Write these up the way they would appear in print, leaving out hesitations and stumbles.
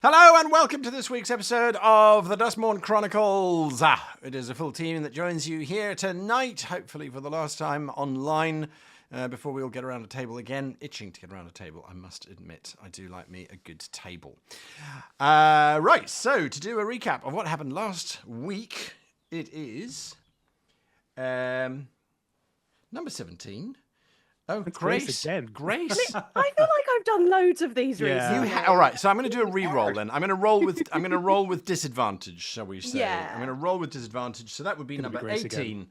Hello and welcome to this week's episode of the Duskmour Chronicles. It is a full team that joins you here tonight, hopefully for the last time online, before we all get around a table again. Itching to get around a table, I must admit. I do like me a good table. Right, so to do a recap of what happened last week, it is number 17. Oh, It's Grace again. Grace. I feel like I've done loads of these recently. All right, so I'm going to do a re-roll then. I'm going to roll with disadvantage, shall we say? Yeah. I'm going to roll with disadvantage, so that would be number 18. Again.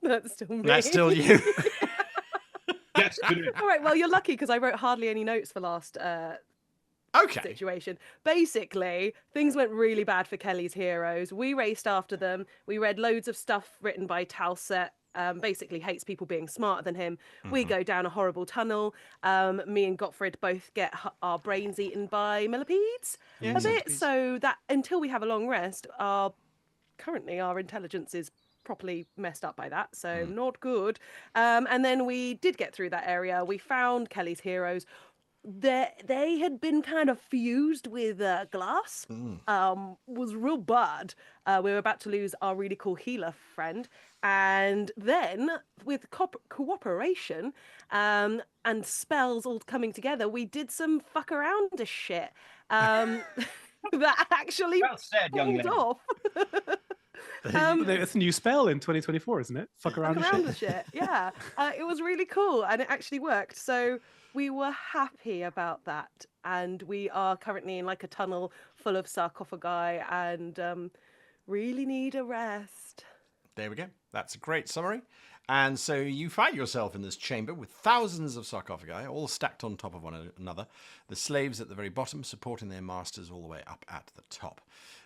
That's still me. That's still you. Yes. All right, well, you're lucky because I wrote hardly any notes for last Okay. situation. Basically, things went really bad for Kelly's heroes. We raced after them. We read loads of stuff written by Talset. Basically hates people being smarter than him. We go down a horrible tunnel. Me and Gottfried both get our brains eaten by millipedes a bit. Centipedes. So that until we have a long rest, currently our intelligence is properly messed up by that, so not good. And then we did get through that area. We found Kelly's heroes. They had been kind of fused with glass. Was real bad. We were about to lose our really cool healer friend, and then with cooperation and spells all coming together, we did some fuck around shit that actually Well said, young pulled lady. off. It's a new spell in 2024, isn't it? Fuck around Fuck around with with shit. shit. Yeah, it was really cool, and it actually worked. So we were happy about that, and we are currently in like a tunnel full of sarcophagi, and really need a rest. There we go. That's a great summary. And so you find yourself in this chamber with thousands of sarcophagi, all stacked on top of one another, the slaves at the very bottom supporting their masters all the way up at the top.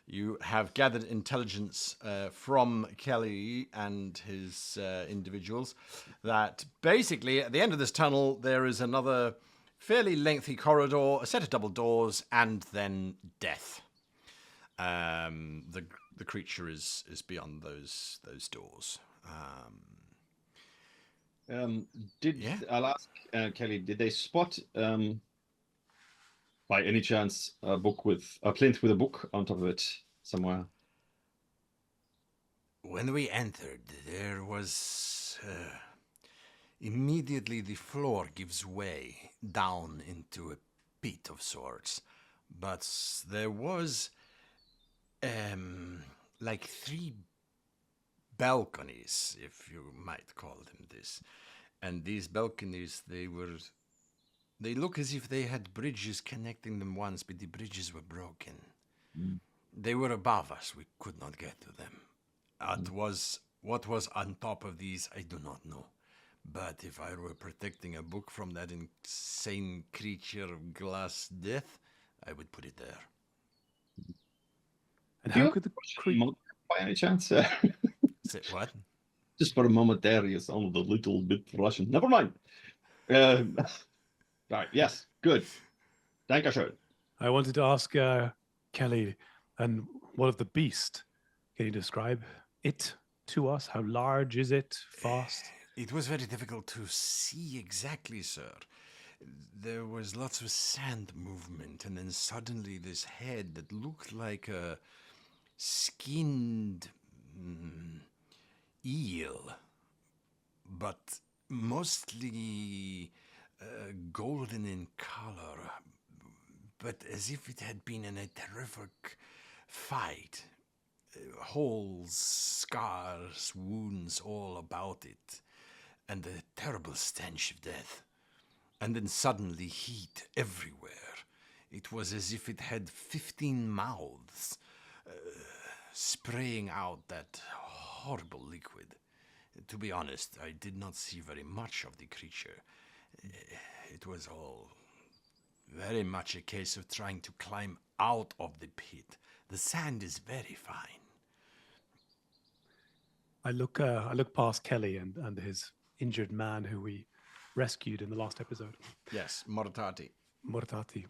You have gathered intelligence from Kelly and his individuals that basically at the end of this tunnel there is another fairly lengthy corridor, a set of double doors, and then death. The creature is beyond those doors. I'll ask Kelly, did they spot by any chance a plinth with a book on top of it somewhere? When we entered, there was immediately the floor gives way down into a pit of sorts, but there was like 3 balconies, if you might call them this. And these balconies, they look as if they had bridges connecting them once, but the bridges were broken. They were above us. We could not get to them. What was on top of these, I do not know. But if I were protecting a book from that insane creature of glass death, I would put it there. And how could the By any chance? Say what? Just for a moment there, you sounded a little bit Russian. Never mind. Right, yes, good. Dankeschön. I wanted to ask Kelly, and what of the beast? Can you describe it to us? How large is it? Fast? It was very difficult to see exactly, sir. There was lots of sand movement, and then suddenly this head that looked like a skinned eel, but mostly golden in color, but as if it had been in a terrific fight. Holes, scars, wounds all about it, and a terrible stench of death. And then suddenly heat everywhere. It was as if it had 15 mouths, spraying out that horrible liquid. To be honest, I did not see very much of the creature. It was all very much a case of trying to climb out of the pit. The sand is very fine. I look past Kelly and his injured man who we rescued in the last episode. Yes, Mortati. Mortati.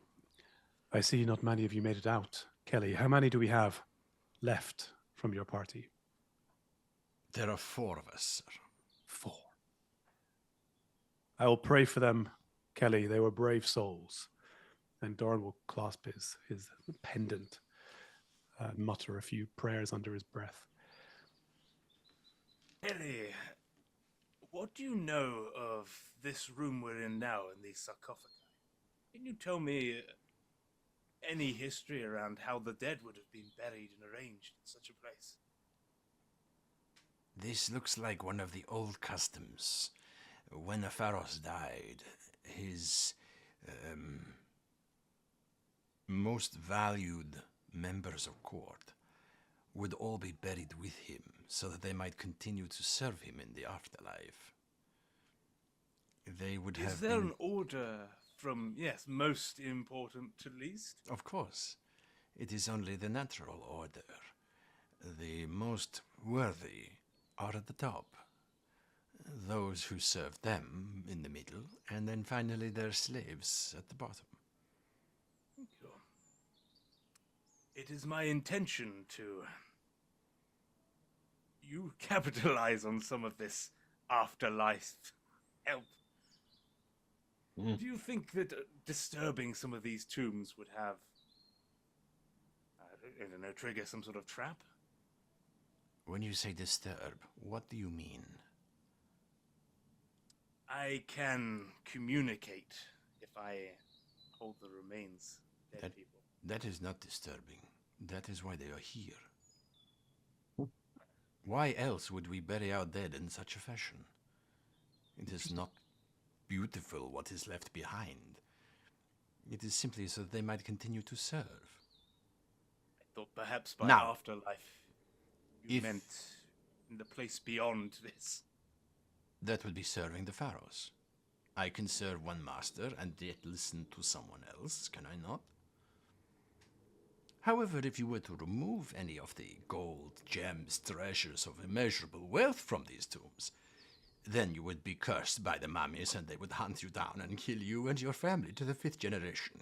I see not many of you made it out. Kelly, how many do we have left from your party? There are 4 of us, sir. 4. I will pray for them, Kelly. They were brave souls. And Doran will clasp his pendant and mutter a few prayers under his breath. Kelly, what do you know of this room we're in now in these sarcophagi? Can you tell me any history around how the dead would have been buried and arranged in such a place? This looks like one of the old customs. When a Pharos died, his most valued members of court would all be buried with him so that they might continue to serve him in the afterlife. They would have Is there been... an order from, yes, most important to least? Of course. It is only the natural order. The most worthy are at the top. Those who serve them in the middle, and then finally their slaves at the bottom. Sure. It is my intention to capitalize on some of this afterlife help. Do you think that disturbing some of these tombs would have, I don't know, trigger some sort of trap? When you say disturb, what do you mean? I can communicate if I hold the remains of dead people. That is not disturbing. That is why they are here. Why else would we bury our dead in such a fashion? It is not beautiful what is left behind. It is simply so that they might continue to serve. I thought perhaps by Now, afterlife you meant in the place beyond this. That would be serving the Pharaohs. I can serve one master and yet listen to someone else, can I not? However, if you were to remove any of the gold, gems, treasures of immeasurable wealth from these tombs, then you would be cursed by the mummies and they would hunt you down and kill you and your family to the 5th generation.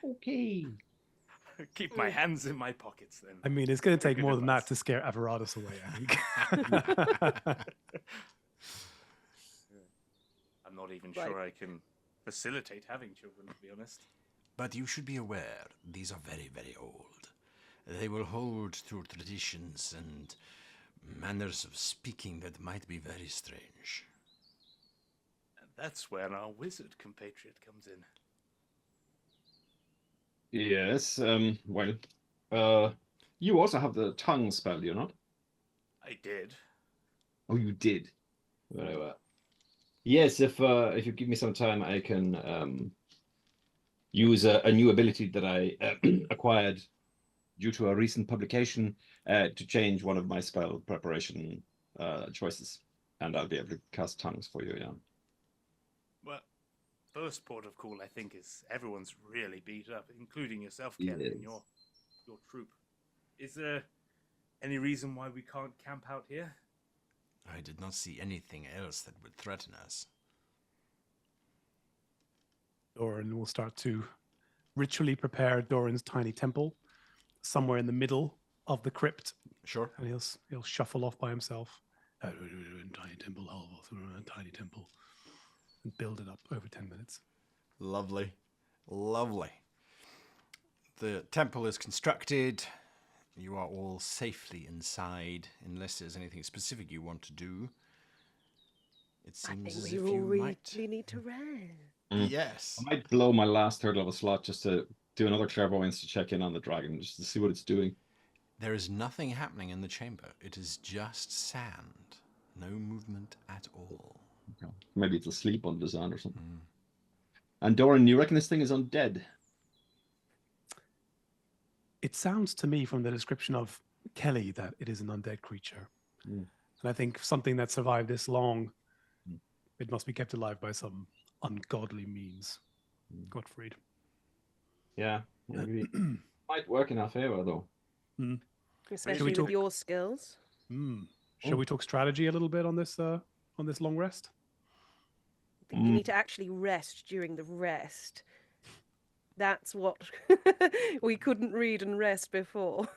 Okay. Keep my hands in my pockets then. I mean, it's going to take Good more than that advice. to scare Averatus away, I think. I'm not even Right. sure I can facilitate having children, to be honest. But you should be aware, these are very, very old. They will hold to traditions and manners of speaking that might be very strange. And that's where our wizard compatriot comes in. Yes, well, you also have the tongue spell, do you not? I did. Oh, you did. Very well. Yes, if you give me some time, I can use a new ability that I acquired due to a recent publication to change one of my spell preparation choices, and I'll be able to cast tongues for you. Yeah. Well, first port of call, I think, is everyone's really beat up, including yourself, Kelly, and Yes. your troop. Is there any reason why we can't camp out here? I did not see anything else that would threaten us. Doran will start to ritually prepare Doran's tiny temple somewhere in the middle of the crypt, Sure. and he'll shuffle off by himself. Tiny temple, tiny temple, and build it up over 10 minutes. Lovely. Lovely. The temple is constructed. You are all safely inside, unless there's anything specific you want to do. It I seems think as we if all you really might. need to rest. Yes. I might blow my last third level slot just to do another clairvoyance to check in on the dragon, just to see what it's doing. There is nothing happening in the chamber. It is just sand. No movement at all. Okay. Maybe it's asleep under the sand or something. And Doran, you reckon this thing is undead? It sounds to me from the description of Kelly that it is an undead creature. Mm. And I think something that survived this long, it must be kept alive by some ungodly means. Gottfried. Yeah, maybe. Might work in our favor, though. Especially with talk- your skills. Shall we talk strategy a little bit on this long rest? I think you need to actually rest during the rest. That's what we couldn't read and rest before.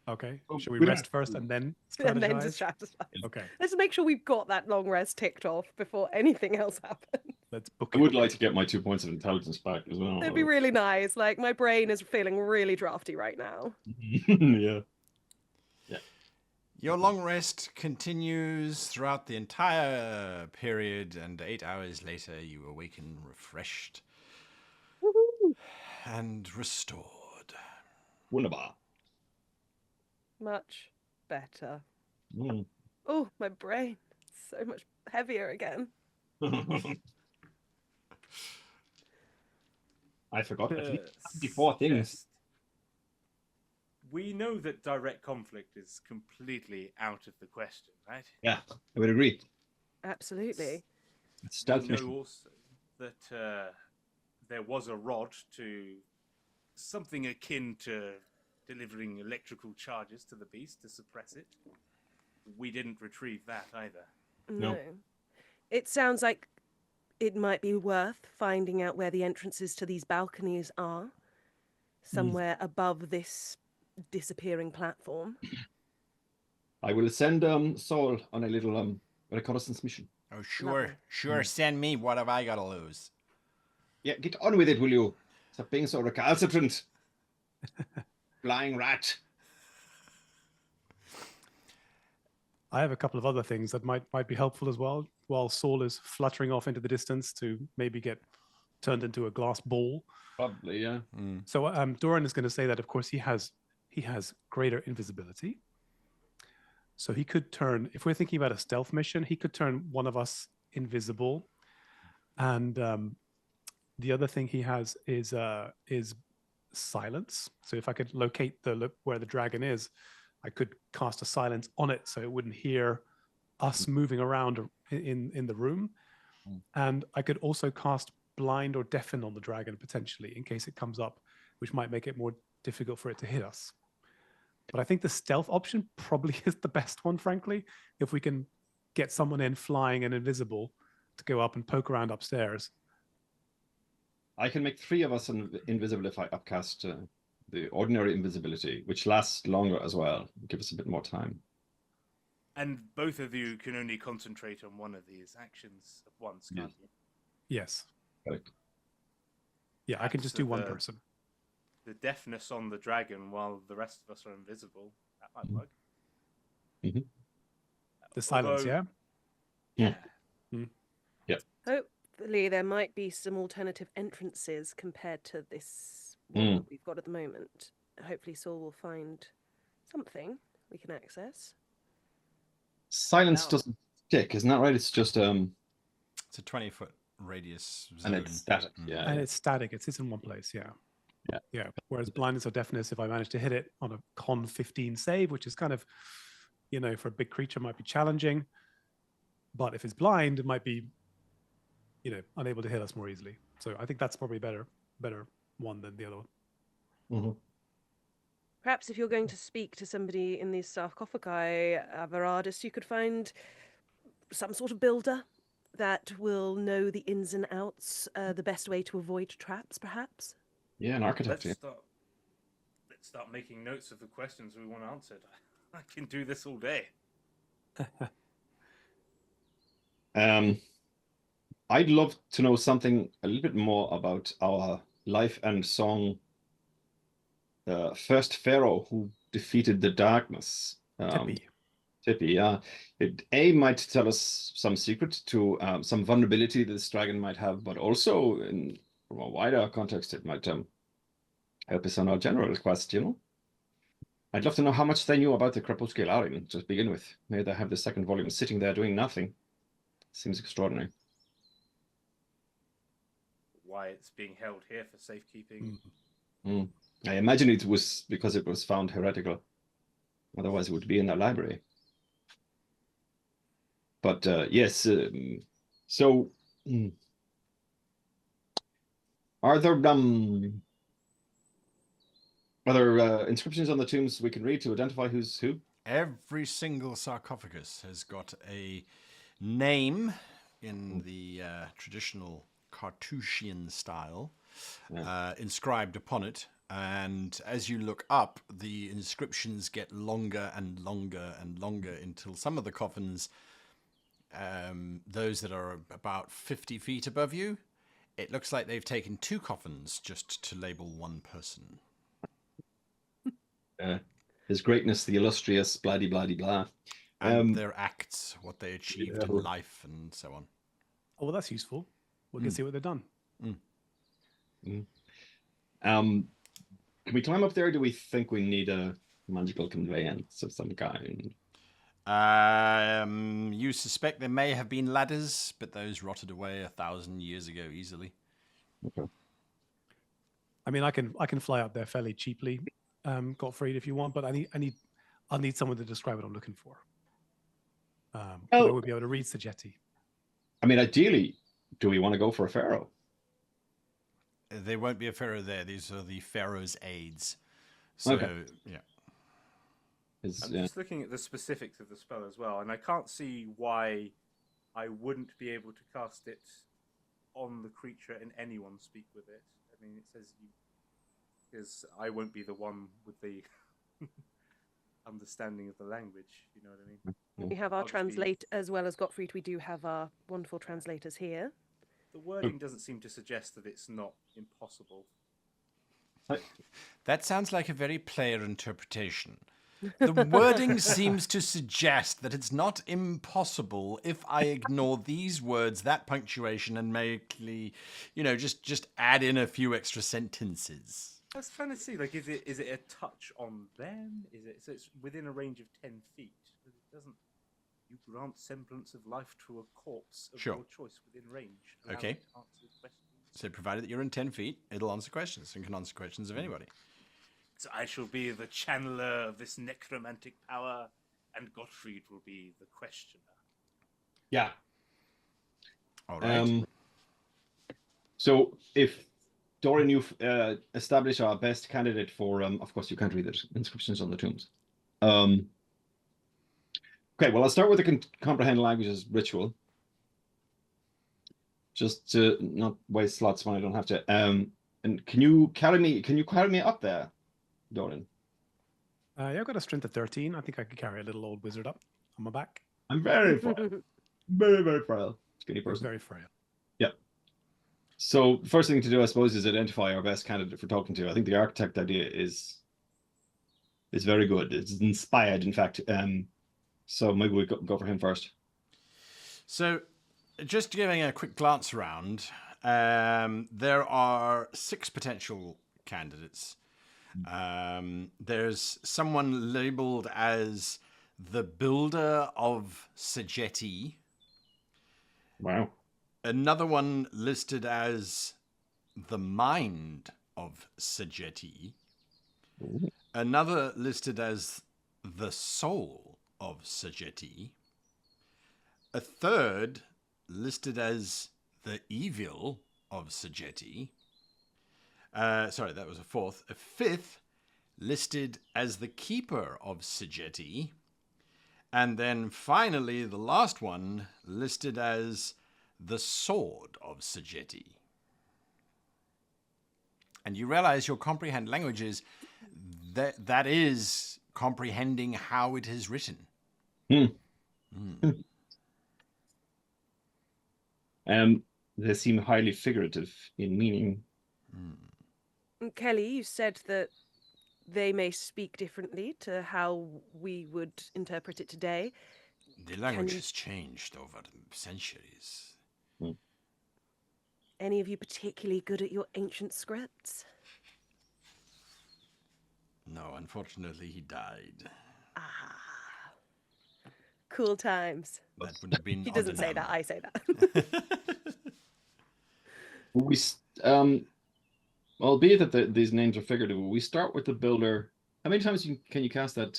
Okay. Oh, Shall we we rest don't- first and then And then to strategize? strategize. Okay. Let's make sure we've got that long rest ticked off before anything else happens. let's book I it. would like to get my 2 points of intelligence back as well. It'd be really nice. Like, my brain is feeling really drafty right now. Yeah. Your long rest continues throughout the entire period, and 8 hours later, you awaken refreshed Woohoo! and restored. Wunderbar. Much better. Mm. Oh, my brain. So much heavier again. I forgot at least To 54 things. suggest, we know that direct conflict is completely out of the question, right? Yeah, I would agree. Absolutely. It's stealth We know mission. also that there was a rod to something akin to delivering electrical charges to the beast to suppress it. We didn't retrieve that either. No. No. It sounds like it might be worth finding out where the entrances to these balconies are. Somewhere above this disappearing platform. I will send Saul on a little reconnaissance mission. Oh, sure. Lovely. Sure, send me. What have I got to lose? Yeah, get on with it, will you? Stop being so recalcitrant. Flying rat. I have a couple of other things that might be helpful as well. While Saul is fluttering off into the distance to maybe get turned into a glass ball. Probably, yeah. So Doran is going to say that, of course, he has greater invisibility. So he could turn, if we're thinking about a stealth mission, he could turn one of us invisible. And the other thing he has is silence. So if I could locate where the dragon is, I could cast a silence on it so it wouldn't hear us moving around in the room. And I could also cast blind or deafen on the dragon potentially in case it comes up, which might make it more difficult for it to hit us. But I think the stealth option probably is the best one, frankly. If we can get someone in flying and invisible to go up and poke around upstairs. I can make 3 of us invisible if I upcast the ordinary invisibility, which lasts longer as well. Give us a bit more time. And both of you can only concentrate on one of these actions at once, can't you? Yes. Correct. Yeah, I can just do one the- person. The deafness on the dragon while the rest of us are invisible. That might work. The silence, Although- yeah? Hopefully, there might be some alternative entrances compared to this one that we've got at the moment. Hopefully, Saul will find something we can access. Silence Wow. doesn't stick, isn't that right? It's just It's a 20-foot radius zone. and it's static. Yeah. And it's static. It sits in one place, yeah. Yeah. Whereas blindness or deafness, if I manage to hit it on a con 15 save, which is kind of, for a big creature might be challenging. But if it's blind, it might be, unable to hit us more easily. So I think that's probably better one than the other one. Mhm. Perhaps if you're going to speak to somebody in these sarcophagi, Avaradis, you could find some sort of builder that will know the ins and outs, the best way to avoid traps, perhaps. Yeah, an architect. Let's start making notes of the questions we want answered. I can do this all day. I'd love to know something a little bit more about our life and song first pharaoh who defeated the darkness. Tippy, yeah. It might tell us some secret to some vulnerability this dragon might have, but also from a wider context, it might help us on our general quest, I'd love to know how much they knew about the Crepuscularian to begin with. Maybe they have the second volume sitting there doing nothing. Seems extraordinary. Why it's being held here for safekeeping. I imagine it was because it was found heretical. Otherwise, it would be in the library. But yes, so are there inscriptions on the tombs we can read to identify who's who? Every single sarcophagus has got a name in the traditional Carthusian style inscribed upon it. And as you look up, the inscriptions get longer and longer and longer until some of the coffins those that are about 50 feet above you, it looks like they've taken 2 coffins just to label one person. His Greatness the Illustrious, blah de blah de blah. And their acts, what they achieved in Yeah. life, and so on. Oh, well, that's useful. We can see what they've done. Can we climb up there, or do we think we need a magical conveyance of some kind? You suspect there may have been ladders, but those rotted away 1,000 years ago easily. Okay. I mean, I can fly up there fairly cheaply, Gottfried, if you want, but I'll need someone to describe what I'm looking for. I would be able to read Sagetti. I mean, ideally, do we want to go for a pharaoh? There won't be a pharaoh there. These are the pharaoh's aides. So, yeah. I'm just looking at the specifics of the spell as well, and I can't see why I wouldn't be able to cast it on the creature and anyone speak with it. I mean, it says because I won't be the one with the understanding of the language. You know what I mean? We have our I'll just be- translate as well as Gottfried. We do have our wonderful translators here. The wording doesn't seem to suggest that it's not impossible. That sounds like a very player interpretation. The wording seems to suggest that it's not impossible if I ignore these words, that punctuation, and make just add in a few extra sentences. I was trying to see, like, is it a touch on them? Is it so it's within a range of 10 feet? But it doesn't. You grant semblance of life to a corpse of Sure. your choice within range. Allow Okay. it to answer questions. So provided that you're in 10 feet, it'll answer questions and can answer questions of anybody. So I shall be the channeler of this necromantic power, and Gottfried will be the questioner. Yeah. All right. So if Dorian, you've established our best candidate for, of course, you can't read the inscriptions on the tombs. Okay, well, I'll start with the comprehend languages ritual, just to not waste slots when I don't have to. And can you carry me up there, Dorian? Yeah, I've got a strength of 13. I think I could carry a little old wizard up on my back. I'm very frail, very very frail, skinny It's person. very frail. Yeah. So the first thing to do, I suppose, is identify our best candidate for talking to. I think the architect idea is very good. It's inspired, in fact. So maybe we go for him first. So, just giving a quick glance around, there are 6 potential candidates. There's someone labeled as the Builder of Sagetti. Wow. Another one listed as the Mind of Sagetti. Ooh. Another listed as the Soul of Sagetti. A third listed as the Evil of Sagetti. Sorry, that was a fourth. A fifth listed as the Keeper of Sagetti. And then finally, the last one listed as the Sword of Sagetti. And you realize your comprehend languages, that is comprehending how it is written. They seem highly figurative in meaning. Kelly, you said that they may speak differently to how we would interpret it today. The language has changed over centuries. Any of you particularly good at your ancient scripts? No, unfortunately, he died. Cool times. That would have been. He doesn't say that, I say that. Albeit that these names are figurative, we start with the builder. How many times can you cast that?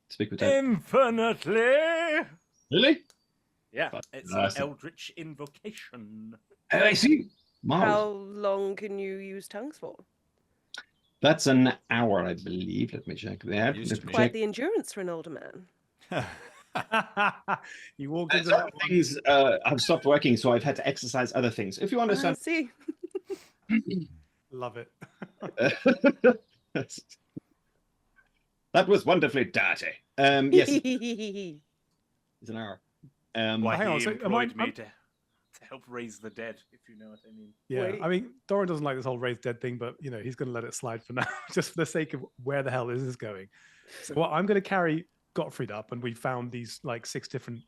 Speak with that. Infinitely. Really? Yeah, it's an Fantastic. eldritch invocation. I see. How long can you use tongues for? That's an hour, I believe. Let me check that. Used to be. Quite the endurance for an older man. You walked into Some that one. things have stopped working, so I've had to exercise other things. If you I understand. see. Love it. That was wonderfully dirty. Yes, it's an hour. Why hang on, he so am I- employed me to help raise the dead, if you know what I mean. Yeah, Wait. I mean, Doran doesn't like this whole raised dead thing, but he's going to let it slide for now, just for the sake of where the hell is this going. So well, I'm going to carry Gottfried up, and we found these like 6 different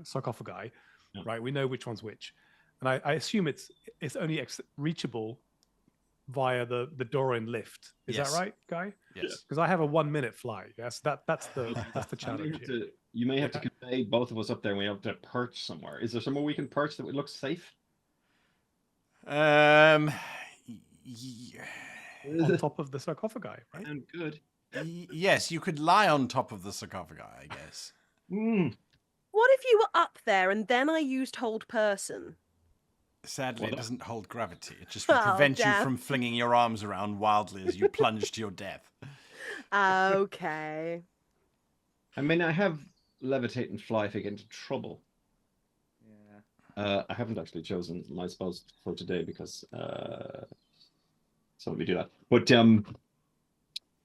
sarcophagi, Yeah. right? We know which one's which, and I assume it's only reachable via the Doran lift. Is Yes. that right, Guy? Yes. Because I have a 1-minute fly. Yes, that's the I may challenge. have here. you may have to Yeah. convey both of us up there, and we have to perch somewhere. Is there somewhere we can perch that would look safe? y- On top of the sarcophagi, right? Sound good. yes, you could lie on top of the sarcophagi, I guess. What if you were up there and then I used hold person? Sadly, Well, it doesn't hold gravity. It just would Oh, prevent you damn. from flinging your arms around wildly as you plunge to your death. Okay. I mean, I have levitate and fly if I get into trouble. Yeah. I haven't actually chosen my spells for today because so let me do that. But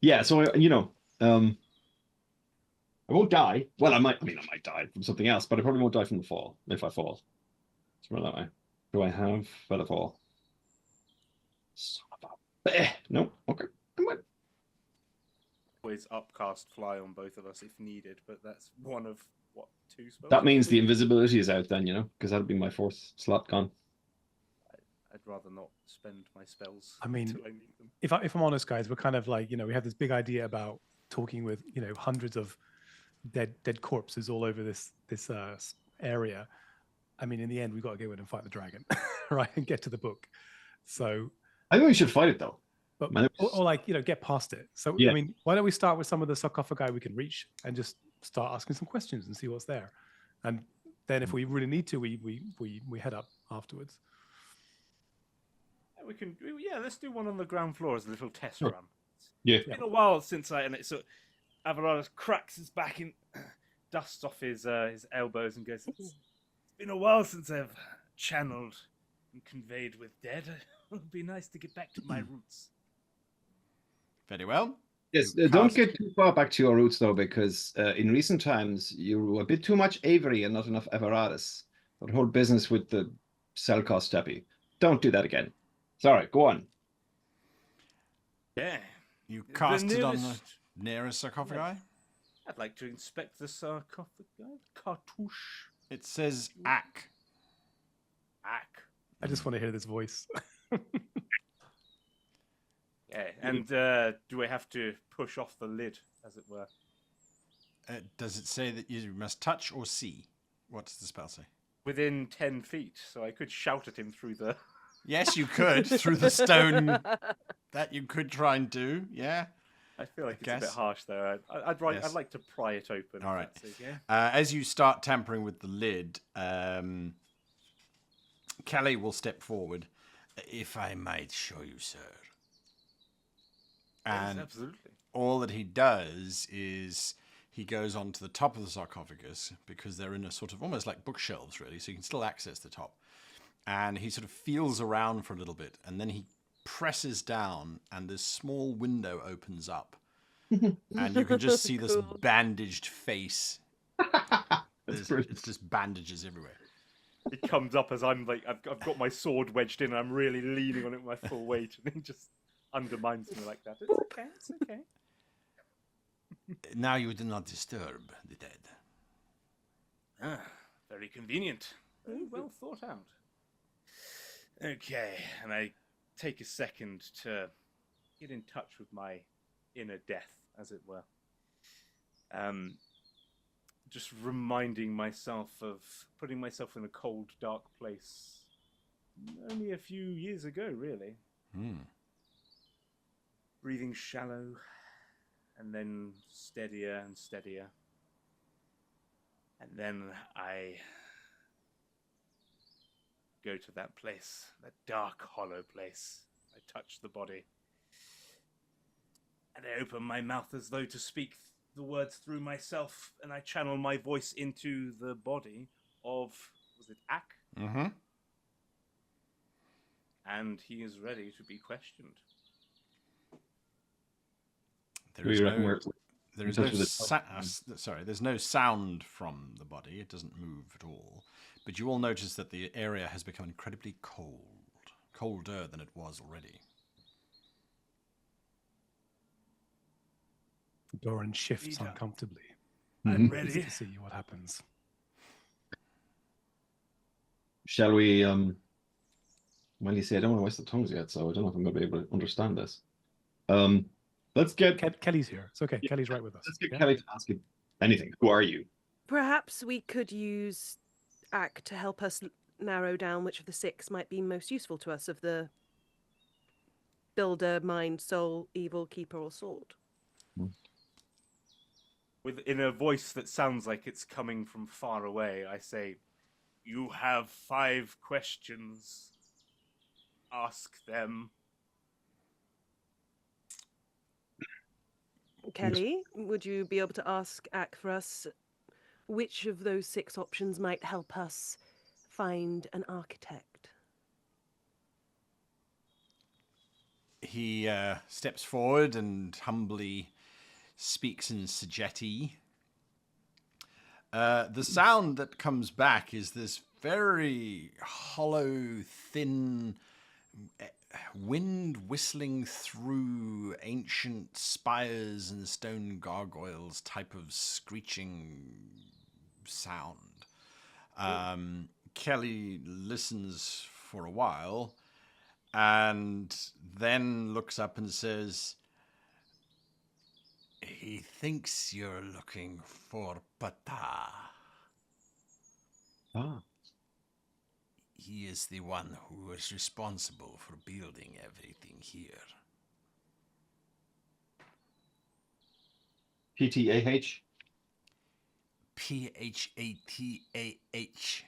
yeah, so I won't die. Well, I might die from something else, but I probably won't die from the fall if I fall. Let's put it that way. Do I have feather fall? Son of a... no. Okay. Come on. Always upcast fly on both of us if needed, but that's one of what, 2 spells? That means the invisibility is out then, because that'll be my 4th slot gone. I'd rather not spend my spells I mean, until I need them. if I'm honest, guys, we're kind of like, we have this big idea about talking with, hundreds of dead corpses all over this area. I mean, in the end, we've got to go in and fight the dragon, right, and get to the book. So, I think we should fight it though. but Man, or like get past it. So, Yeah. I mean, why don't we start with some of the sarcophagi we can reach and just start asking some questions and see what's there, and then if we really need to, we head up afterwards. We can, let's do one on the ground floor as a little test Sure. run. Yeah. It's been a while since so Averardus cracks his back and dusts off his elbows and goes, it's been a while since I've channeled and conveyed with dead. It'd be nice to get back to my roots. Very well. Yes, You don't cast- get too far back to your roots though, because in recent times you were a bit too much Avery and not enough Everardus. That whole business with the cell cost steppy. Don't do that again. Sorry, go on. Yeah. You The cast it on the nearest- nearest sarcophagi? I'd like to inspect the sarcophagi. Cartouche. It says Ack. Ack. I just want to hear this voice. Yeah, and do I have to push off the lid, as it were? Does it say that you must touch or see? What does the spell say? Within 10 feet, so I could shout at him through the... Yes, you could through the stone. That you could try and do. Yeah. I feel like it's a guess. bit harsh there. I'd Yes. like to pry it open. All right. If that's okay. As you start tampering with the lid, Kelly will step forward. If I might show you, sir. Yes, And absolutely. all that he does is he goes onto the top of the sarcophagus because they're in a sort of almost like bookshelves, really, so you can still access the top. And he sort of feels around for a little bit, and then he presses down, and this small window opens up. And you can just see this Cool. bandaged face. That's brilliant. It's just bandages everywhere. It comes up as I'm like, I've got my sword wedged in, and I'm really leaning on it with my full weight, and it just undermines me like that. It's okay, it's okay. Now you do not disturb the dead. Ah, very convenient. Very well thought out. Okay, and I take a second to get in touch with my inner death, as it were. Just reminding myself of putting myself in a cold, dark place only a few years ago, really. Breathing shallow, and then steadier and steadier. And then I go to that place, that dark, hollow place. I touch the body. And I open my mouth as though to speak the words through myself, and I channel my voice into the body of, was it Ack? Mm-hmm. And he is There is In no touch with there's no sound from the body. It doesn't move at all. But you will notice that the area has become incredibly cold, colder than it was already. Doran shifts Peter. uncomfortably. I'm Mhm. Easy ready. to see what happens. Shall we? Well, you see, I don't want to waste the tongues yet, so I don't know if I'm going to be able to understand this. Let's get Kelly's here. It's okay. Yeah, Kelly's right with us. let's get Yeah? Kelly to ask you anything. Who are you? Perhaps we could use Ack to help us narrow down which of the 6 might be most useful to us of the builder, mind, soul, evil, keeper, or sword. In a voice that sounds like it's coming from far away, I say, "You have 5 questions. Ask them." Kelly, would you be able to ask Ack for us which of those 6 options might help us find an architect? He steps forward and humbly speaks in Sajeti. The sound that comes back is this very hollow, thin wind whistling through ancient spires and stone gargoyles type of screeching sound. Kelly listens for a while and then looks up and says, "He thinks you're looking for Pata. Ah, He is the one who is responsible for building everything here." PTAH. Phatah.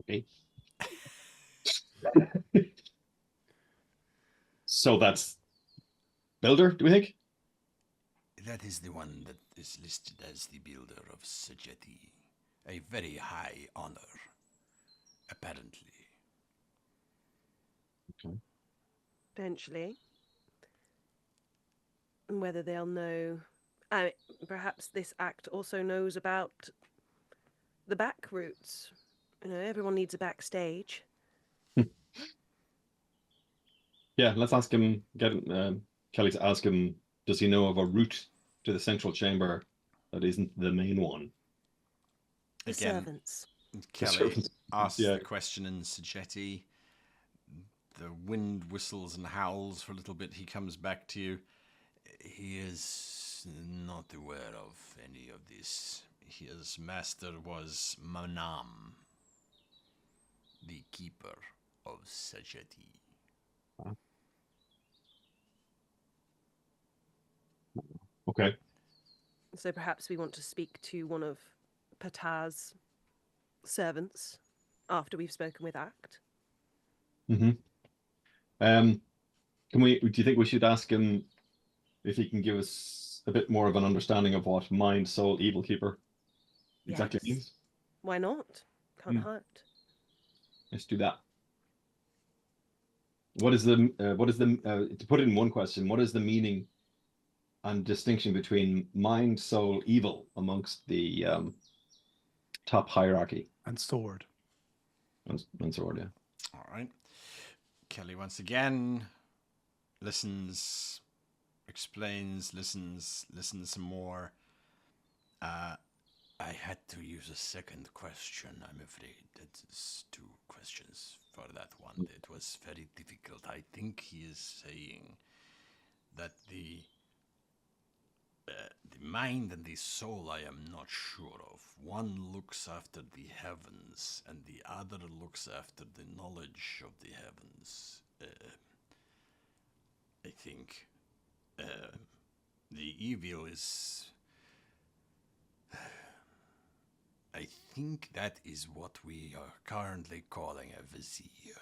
Okay. So that's builder, do we think? That is the one that is listed as the builder of Sajeti. A very high honor, apparently. Okay. Potentially. And whether they'll know. Perhaps this act also knows about the back routes. You know, everyone needs a backstage. Yeah, let's ask him. Get Kelly to ask him. Does he know of a route to the central chamber that isn't the main one? The Again, servants. Kelly servants, asks yeah. the question in Sajeti. The wind whistles and howls for a little bit. He comes back to you. He is not aware of any of this. His master was Manam, the keeper of Sajeti. Okay. So perhaps we want to speak to one of Patah's servants after we've spoken with Act. Mm-hmm. Can we? Do you think we should ask him if he can give us a bit more of an understanding of what mind, soul, evil keeper exactly Yes. means? Why not? Can't Hmm. hurt. Let's do that. To put it in one question, what is the meaning and distinction between mind, soul, evil amongst the top hierarchy? And sword. And sword, yeah. All right. Kelly once again listens, explains, listens some more. I had to use a second question, I'm afraid. That's 2 questions for that one. It was very difficult. I think he is saying that the mind and the soul I am not sure of. One looks after the heavens, and the other looks after the knowledge of the heavens. I think the evil is. I think that is what we are currently calling a vizier.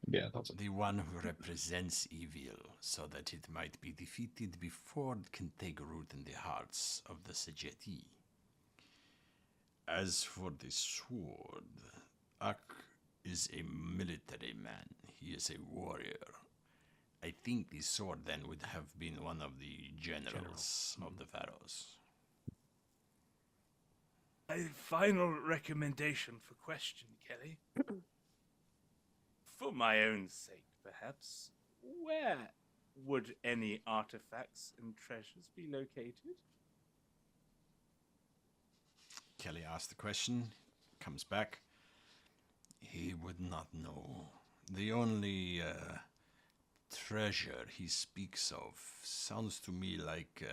Yeah, that's it. The one who represents evil, so that it might be defeated before it can take root in the hearts of the Sajeti. As for the sword, Ak is a military man. He is a warrior. I think the sword then would have been one of the generals of the Pharaohs. A final recommendation for question, Kelly. For my own sake, perhaps, where would any artifacts and treasures be located? Kelly asks the question, comes back. He would not know. The only treasure he speaks of sounds to me like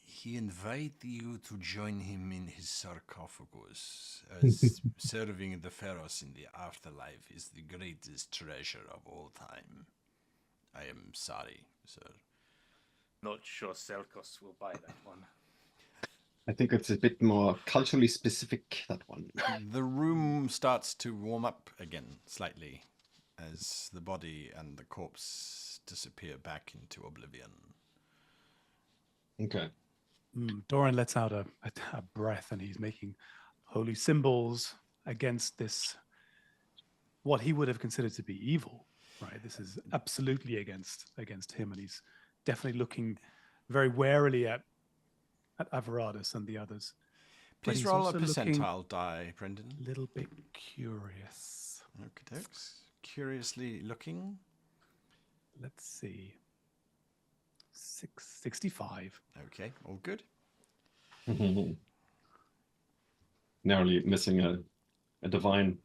he invited you to join him in his sarcophagus, as serving the pharaohs in the afterlife is the greatest treasure of all time. I am sorry, sir. Not sure Selkos will buy that one. I think it's a bit more culturally specific, that one. The room starts to warm up again slightly as the body and the corpse disappear back into oblivion. Okay. Doran lets out a breath, and he's making holy symbols against this, what he would have considered to be evil, right? This is absolutely against him, and he's definitely looking very warily at Avaradus and the others. But Please he's roll a also looking percentile die, Brendan. a little bit curious. Okay, curiously looking. Let's see. 65. Okay, all good. Narrowly missing a divine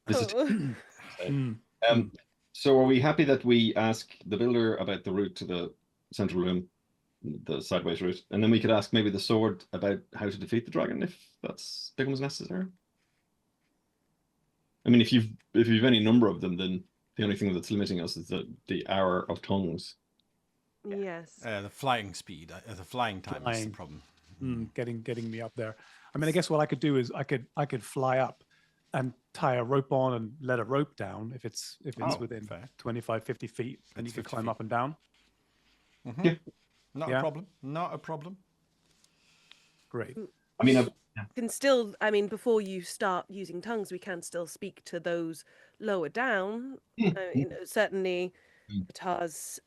visit. Oh. So are we happy that we ask the builder about the route to the central room, the sideways route, and then we could ask maybe the sword about how to defeat the dragon if that's becomes necessary? I mean, if you've any number of them, then the only thing that's limiting us is the hour of tongues. Yes. The flying speed, the flying time is the problem. Getting me up there. I mean, I guess what I could do is I could fly up and tie a rope on and let a rope down if it's within fair. 25, 50 feet, and you It's can 50 climb feet. up and down. Mm-hmm. Yeah. Not Yeah. a problem. Not a problem. Great. I mean, Can still, I mean, before you start using tongues, we can still speak to those lower down. Certainly, Patar's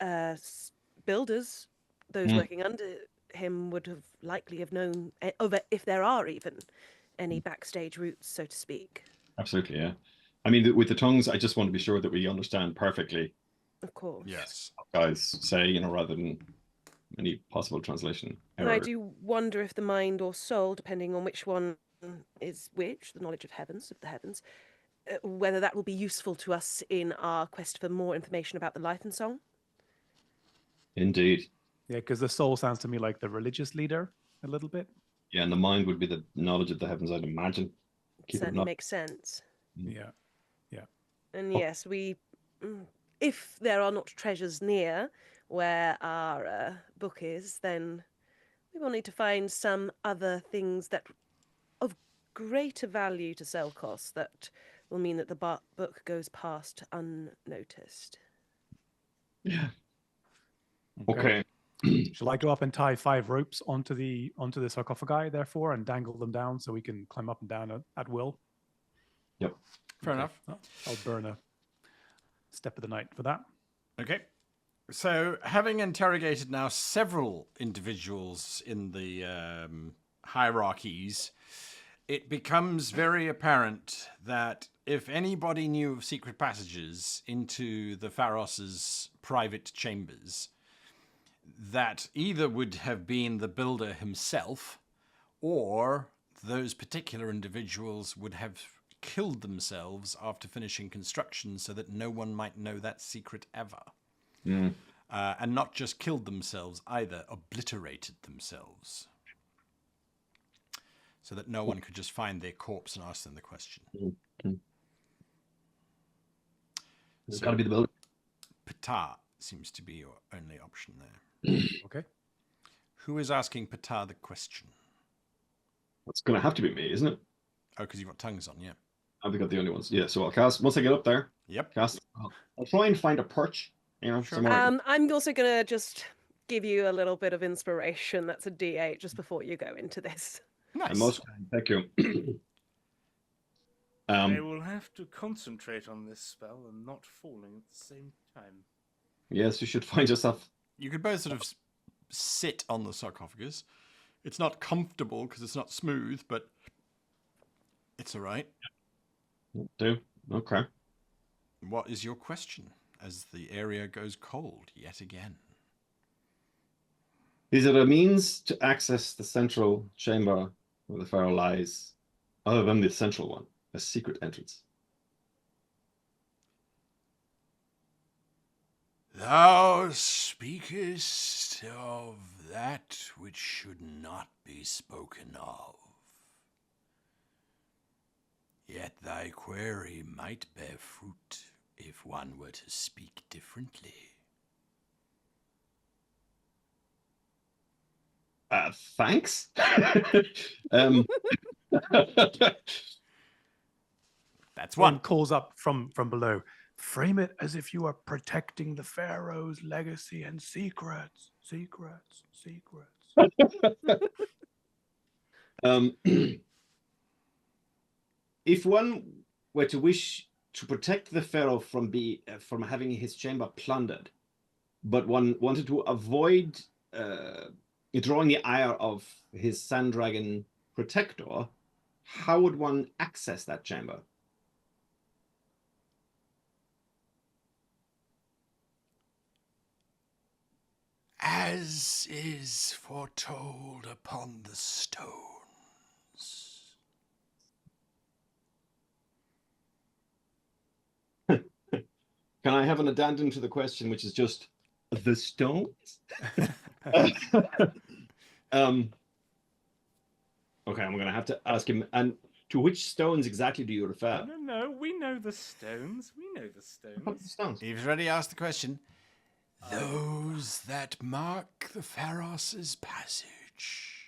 builders, those working under him, would have likely have known over if there are even any backstage routes, so to speak. absolutely, yeah. I mean, with the tongues, I just want to be sure that we understand perfectly Of course. Yes. what guys say, rather than any possible translation And I error. do wonder if the mind or soul, depending on which one is which, the knowledge of the heavens, whether that will be useful to us in our quest for more information about the life and song. Indeed. Yeah, because the soul sounds to me like the religious leader a little bit. Yeah, and the mind would be the knowledge of the heavens, I'd imagine. Keep it Certainly not. makes sense. Yeah. And yes, if there are not treasures near where our book is, then we will need to find some other things that of greater value to Selkos that will mean that the book goes past unnoticed. Yeah. Okay. Shall I go up and tie 5 ropes onto the sarcophagi, therefore, and dangle them down so we can climb up and down at will? Yep. Fair enough. I'll burn a step of the night for that. Okay. So, having interrogated now several individuals in the hierarchies, it becomes very apparent that if anybody knew of secret passages into the Pharos' private chambers, that either would have been the builder himself, or those particular individuals would have killed themselves after finishing construction so that no one might know that secret ever. And not just killed themselves either, obliterated themselves. So that no one could just find their corpse and ask them the question. It's got to be the builder. Patar seems to be your only option there. Okay. Who is asking Patar the question? It's going to have to be me, isn't it? Oh, because you've got tongues on, yeah. I've got the only ones. Yeah, so I'll cast, once I get up there, Yep. I'll try and find a perch, somewhere. I'm also going to just give you a little bit of inspiration. That's a D8 just before you go into this. Nice. And most kind, thank you. I will have to concentrate on this spell and not falling at the same time. Yes, you should find yourself. You could both sort of sit on the sarcophagus. It's not comfortable because it's not smooth, but it's all right. Do okay. What is your question as the area goes cold yet again? Is it a means to access the central chamber where the pharaoh lies, other than the central one, a secret entrance? Thou speakest of that which should not be spoken of. Yet thy query might bear fruit if one were to speak differently. Thanks. That's One one. calls up from below. Frame it as if you are protecting the pharaoh's legacy and secrets. Secrets. If one were to wish to protect the pharaoh from having his chamber plundered, but one wanted to avoid drawing the ire of his sand dragon protector, how would one access that chamber? As is foretold upon the stones. Can I have an addendum to the question, which is just the stones? Okay, I'm gonna have to ask him. And to which stones exactly do you refer? No, we know the stones. What the stones? He's already asked the question. Those that mark the Pharos' passage.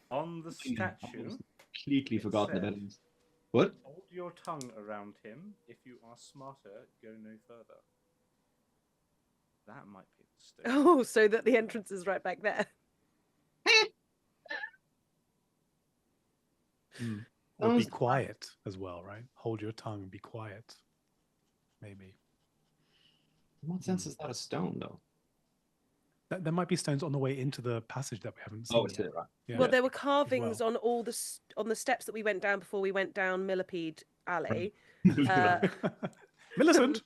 On the statue, Completely It forgotten said- about it. What? hold your tongue around him. If you are smarter, go no further. That might be the stone. Oh, so that the entrance is right back there. Or be Sounds- quiet as well, right? Hold your tongue, be quiet. Maybe. In what sense is that a stone, though? There might be stones on the way into the passage that we haven't seen. Oh, it's yet. it, right. Yeah. Well, there were carvings well. on all on the steps that we went down before we went down Millipede Alley. Millicent.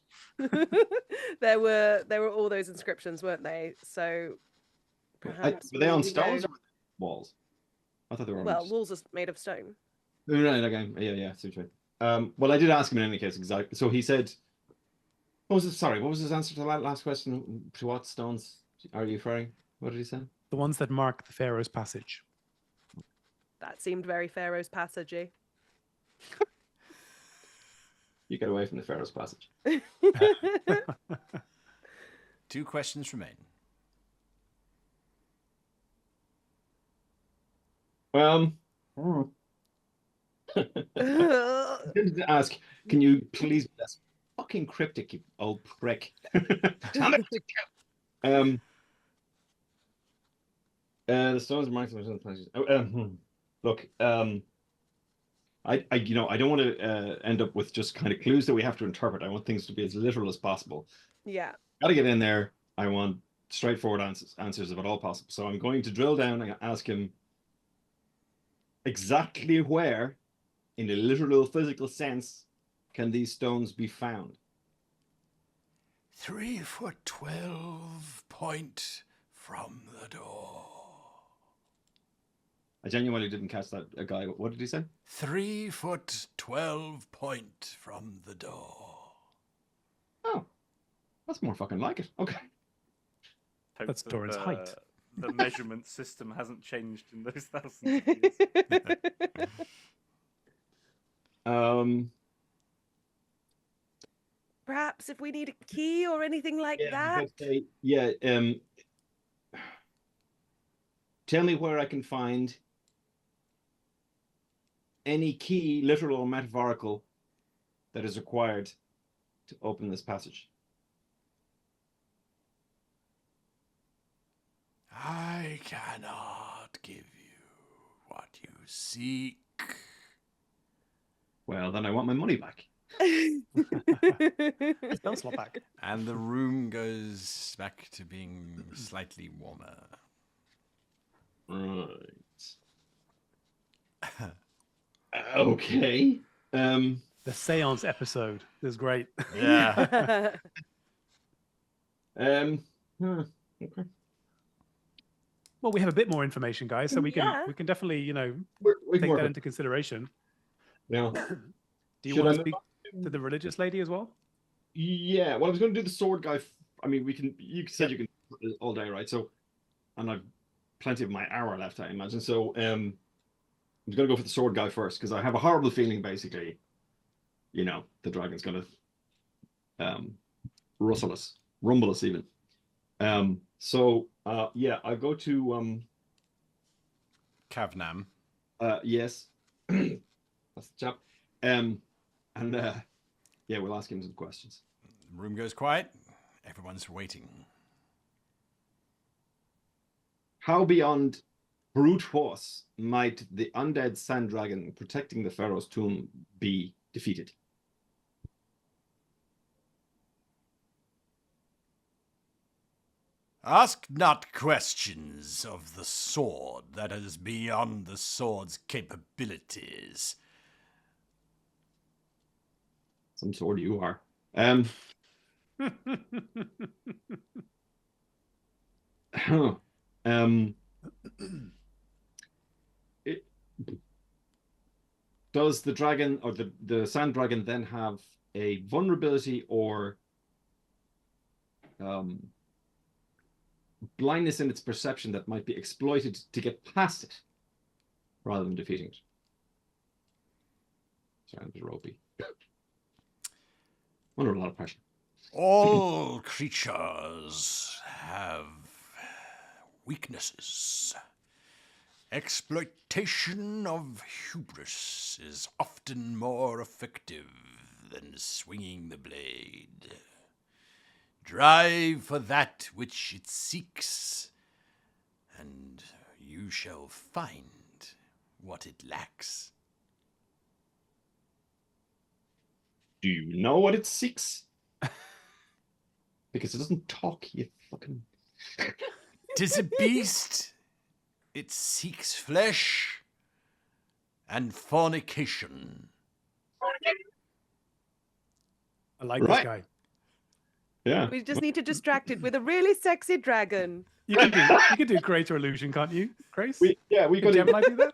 there were all those inscriptions, weren't they? So perhaps Were they on we stones know- or walls? I thought they were on. Well, walls are made of stone. Right, okay. Yeah, see what you mean. Well, I did ask him in any case exactly. So he said, what was his answer to the last question? To what stones are you referring? What did he say? The ones that mark the Pharaoh's passage. That seemed very Pharaoh's passagey. You get away from the Pharaoh's passage. 2 questions remain. I wanted to ask, can you please be less fucking cryptic, you old prick? Tell me to go. The stones marked. Look, I don't want to end up with just kind of clues that we have to interpret. I want things to be as literal as possible. Yeah. Got to get in there. I want straightforward answers if at all possible. So I'm going to drill down and ask him exactly where, in a literal physical sense, can these stones be found? 3 foot 12 point from the door. I genuinely didn't catch that guy. What did he say? 3 foot 12 point from the door. Oh, that's more fucking like it. Okay. Hope That's that Doran's height. The measurement system hasn't changed in those thousands of years. Perhaps if we need a key or anything like that. Tell me where I can find any key, literal or metaphorical, that is required to open this passage. I cannot give you what you seek. Well, then I want my money back. Spell slot back. And the room goes back to being slightly warmer. Right. Okay. The seance episode is great. Yeah. Okay. Well, we have a bit more information, guys, so we can definitely, We can take work that on- into consideration. Yeah. Do you Should want I to move speak to the religious lady as well? Yeah. Well, I was going to do the sword guy. I mean, we can. You said you can all day, right? So, and I've plenty of my hour left, I imagine. So, I'm going to go for the sword guy first because I have a horrible feeling, basically. The dragon's going to rumble us even. Yeah, I go to Kavnam. yes, that's the chap. Yeah, we'll ask him some questions. The room goes quiet. Everyone's waiting. How beyond brute force might the undead sand dragon protecting the pharaoh's tomb be defeated? Ask not questions of the sword that is beyond the sword's capabilities. Some sword you are. Does the dragon or the sand dragon then have a vulnerability or blindness in its perception that might be exploited to get past it rather than defeating it? Sorry, I'm a bit ropey. Under a lot of pressure. All creatures have weaknesses. Exploitation of hubris is often more effective than swinging the blade. Drive for that which it seeks, and you shall find what it lacks. Do you know what it seeks? Because it doesn't talk, you fucking... 'Tis a beast. It seeks flesh and fornication. I like Right. this guy. Yeah. We just need to distract it with a really sexy dragon. You can do greater illusion, can't you, Grace? We Can got Gemini do that?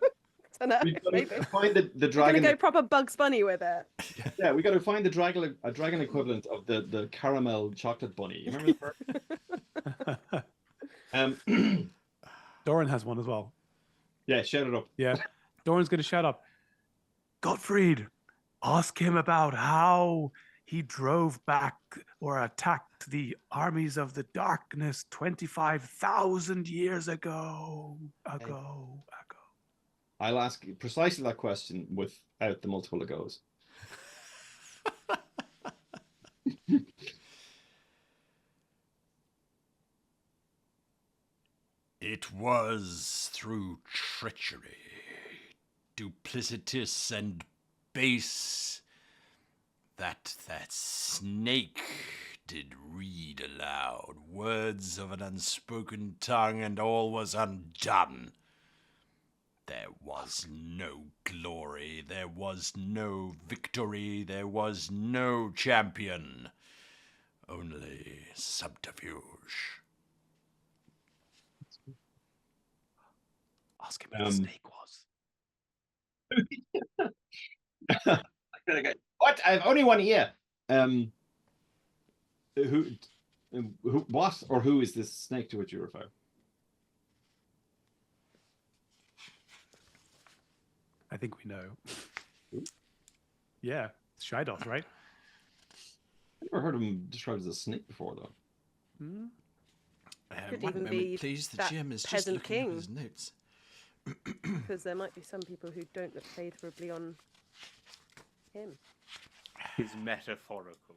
I don't know, we got maybe. to find the We're dragon. gonna go proper Bugs Bunny with it. Yeah, we got to find the dragon, a dragon equivalent of the caramel chocolate bunny. You remember the Doran has one as well. Yeah, shout it up. Yeah. Doran's going to shout up. Gottfried, ask him about how he drove back or attacked the armies of the darkness 25,000 years ago. I'll ask precisely that question without the multiple it goes. It was through treachery, duplicitous and base, that snake did read aloud words of an unspoken tongue, and all was undone. There was no glory, there was no victory, there was no champion, only subterfuge. Ask him who the snake was. What? I've only one ear. What or who is this snake to which you refer? I think we know. Yeah, it's Shidoth, right? I've never heard him described as a snake before, though. Hmm? Could One even moment, be please. The that GM is just peasant looking up king. his notes. Because there might be some people who don't look favourably on him. He's metaphorical.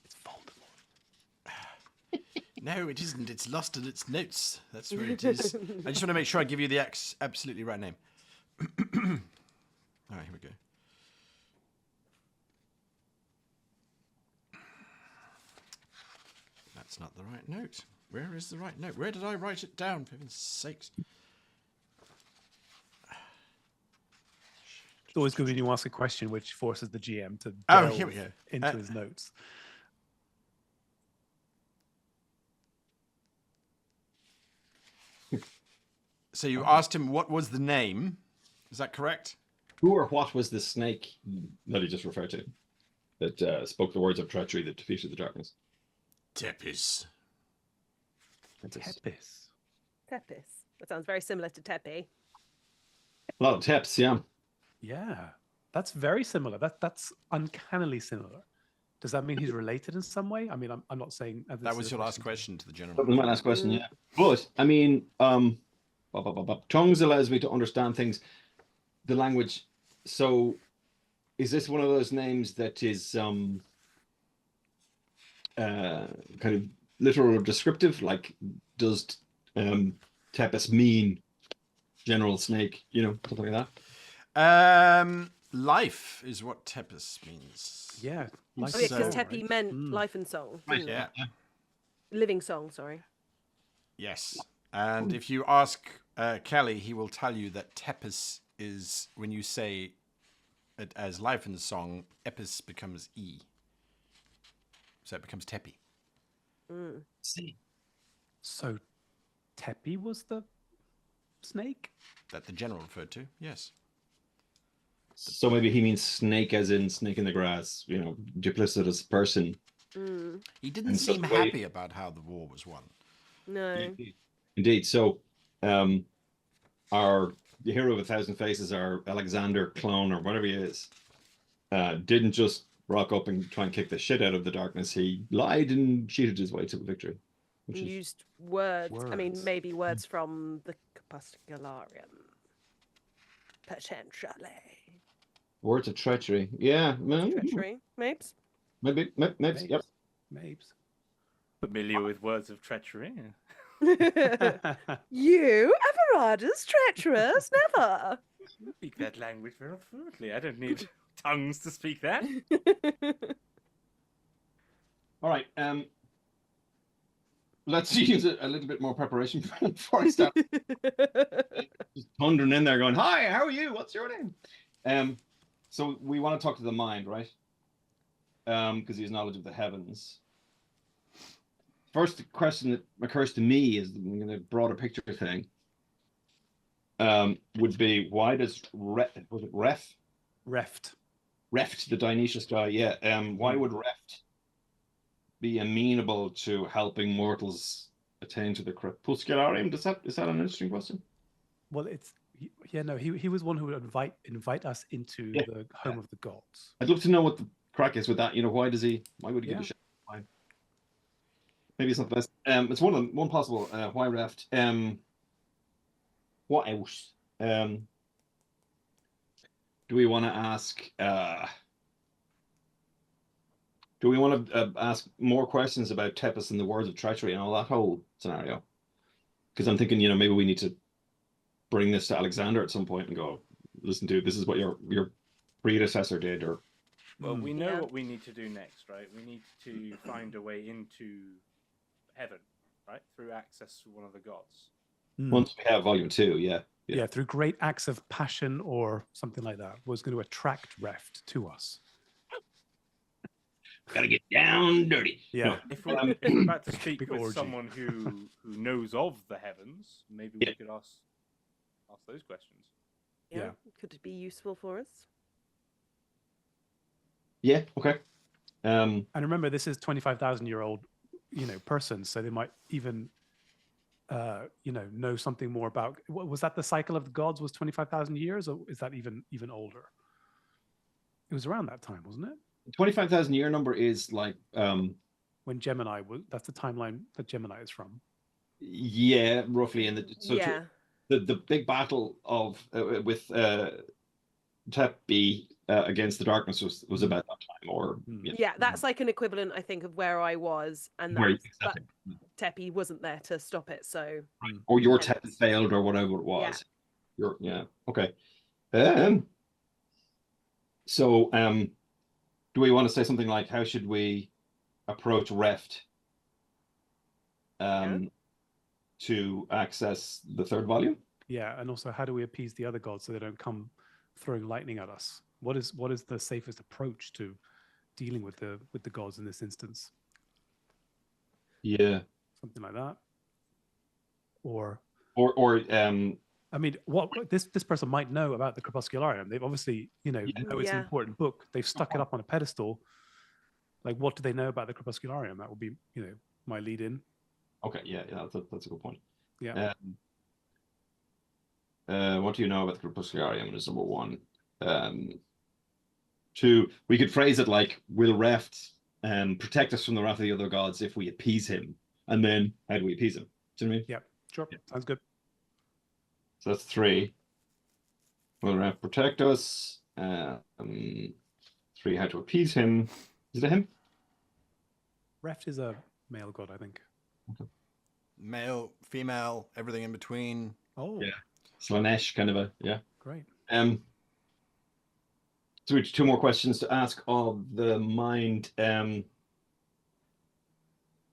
It's Voldemort. No, it isn't. It's lost in its notes. That's where it is. I just want to make sure I give you the absolutely right name. All right, here we go. That's not the right note. Where is the right note? Where did I write it down, for heaven's sakes? It's always good when you ask a question which forces the GM to Oh, delve here we go. into his notes. So you asked him what was the name. Is that correct? Who or what was the snake that he just referred to that spoke the words of treachery that defeated the darkness? Tepis. Tepis. Tepis. That sounds very similar to Tepi. A lot of tips, yeah. Yeah, that's very similar. That's uncannily similar. Does that mean he's related in some way? I mean, I'm not saying That was your last question to the general. That was my last question, yeah. But I mean, tongues allows me to understand things, the language. So, is this one of those names that is kind of literal or descriptive? Like, does Tepis mean general snake? You know, something like that. Life is what Tepis means. Yeah, life Oh, yeah, and because song, Tepi right? meant life and song. Right, didn't it? Yeah. Living song, sorry. Yes. And if you ask Kelly, he will tell you that Tepis is, when you say it as life in the song, Epis becomes E. So it becomes Tepi. See. So, Tepi was the snake? That the general referred to, yes. So maybe he means snake as in snake in the grass, you know, duplicitous person. He didn't And so seem the way- happy about how the war was won. No. Indeed. So our the hero of 1,000 faces, our Alexander clone or whatever he is, didn't just rock up and try and kick the shit out of the darkness. He lied and cheated his way to victory. Which is Used words. I mean, Words. maybe words from the Corpuscularium. Potentially. words of treachery. Yeah. Treachery. Maybe. Maybe. Yep. Mapes. Familiar with words of treachery? You, Everardus, treacherous, never. Speak that language very fluently. I don't need tongues to speak that. All right. Let's use a little bit more preparation before I start just thundering in there going, "Hi, how are you? What's your name?" So we want to talk to the mind, right? Because he has knowledge of the heavens. First question that occurs to me is in a broader picture thing. Would be, why does Reft, the Dionysius guy? Yeah. Why would Reft be amenable to helping mortals attain to the Crepuscularium? Is that an interesting question? Well, he was one who would invite us into the home of the gods. I'd love to know what the crack is with that. You know, why would he give a shit? Why? Maybe it's not the best. It's one possible. Why Reft? What else? Do we want to ask? Do we want to ask more questions about Tepis and the words of treachery and all that whole scenario? Because I'm thinking, you know, maybe we need to bring this to Alexander at some point and go, listen to, this is what your predecessor did, or Well, we know Yeah. what we need to do next, right? We need to find a way into heaven, right? Through access to one of the gods. once we have volume 2, yeah. Yeah, through great acts of passion or something like that, was going to attract Reft to us. Gotta get down dirty. Yeah. If we're about to speak Big with orgy. someone who knows of the heavens, maybe Yeah. we could ask those questions. Yeah. Could it be useful for us? Yeah, okay. And remember, this is 25,000-year-old, person, so they might even, know something more about. Was that the cycle of the gods? Was 25,000 years, or is that even older? It was around that time, wasn't it? 25,000 year number is like When Gemini was. That's the timeline that Gemini is from. yeah, roughly. And Yeah. the big battle of with Tepi against the darkness was about that time, or Yeah, that's like an equivalent, I think, of where I was, and where that's, but exactly. Teppy wasn't there to stop it, so or your hence. test failed, or whatever it was. Yeah. Okay. So do we want to say something like, how should we approach Reft to access the third volume? Yeah, and also how do we appease the other gods so they don't come throwing lightning at us? What is the safest approach to dealing with the gods in this instance? Yeah. Something like that. Or I mean, what this person might know about the Crepuscularium. They've obviously, know it's an important book. They've stuck it up on a pedestal. Like, what do they know about the Crepuscularium? That would be, my lead in. Okay, yeah, that's a good point. Yeah. What do you know about the Crepuscularium is number one. Two, we could phrase it like, will Reft protect us from the wrath of the other gods if we appease him? And then, how do we appease him? Do you know what I mean? Yeah, sure. Yeah. Sounds good. So that's three. Will Reft protect us? Three, how to appease him. Is it him? Reft is a male god, I think. Okay. Male, female, everything in between. Oh, yeah. Slanesh, kind of a, yeah. Great. So we have two more questions to ask of the mind. Well,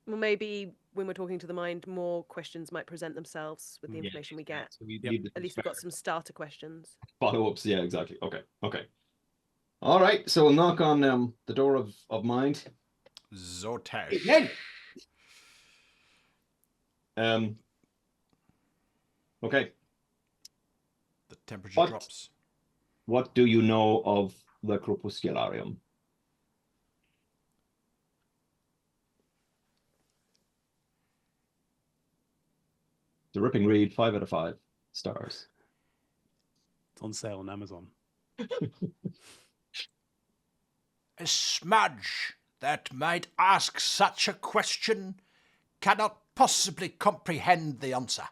maybe when we're talking to the mind, more questions might present themselves with the information we get. So we At least we've got some starter questions. Follow-ups, yeah, exactly. Okay. All right, so we'll knock on the door of mind. Zortash. Okay. The temperature drops. What do you know of the Crepuscularium? The ripping read, 5 out of 5 stars. It's on sale on Amazon. A smudge that might ask such a question cannot possibly comprehend the answer,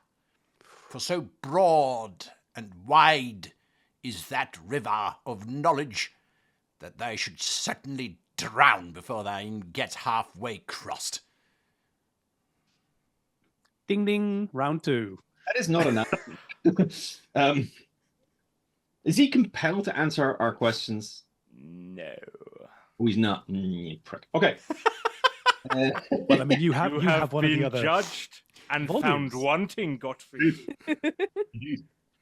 for so broad and wide is that river of knowledge that they should certainly drown before they get halfway crossed. Ding ding, round 2. That is not enough. Is he compelled to answer our questions? No. Oh, he's not. Prick. Okay. Well, I mean, you have one been of the other judged and volumes. found wanting, Gottfried.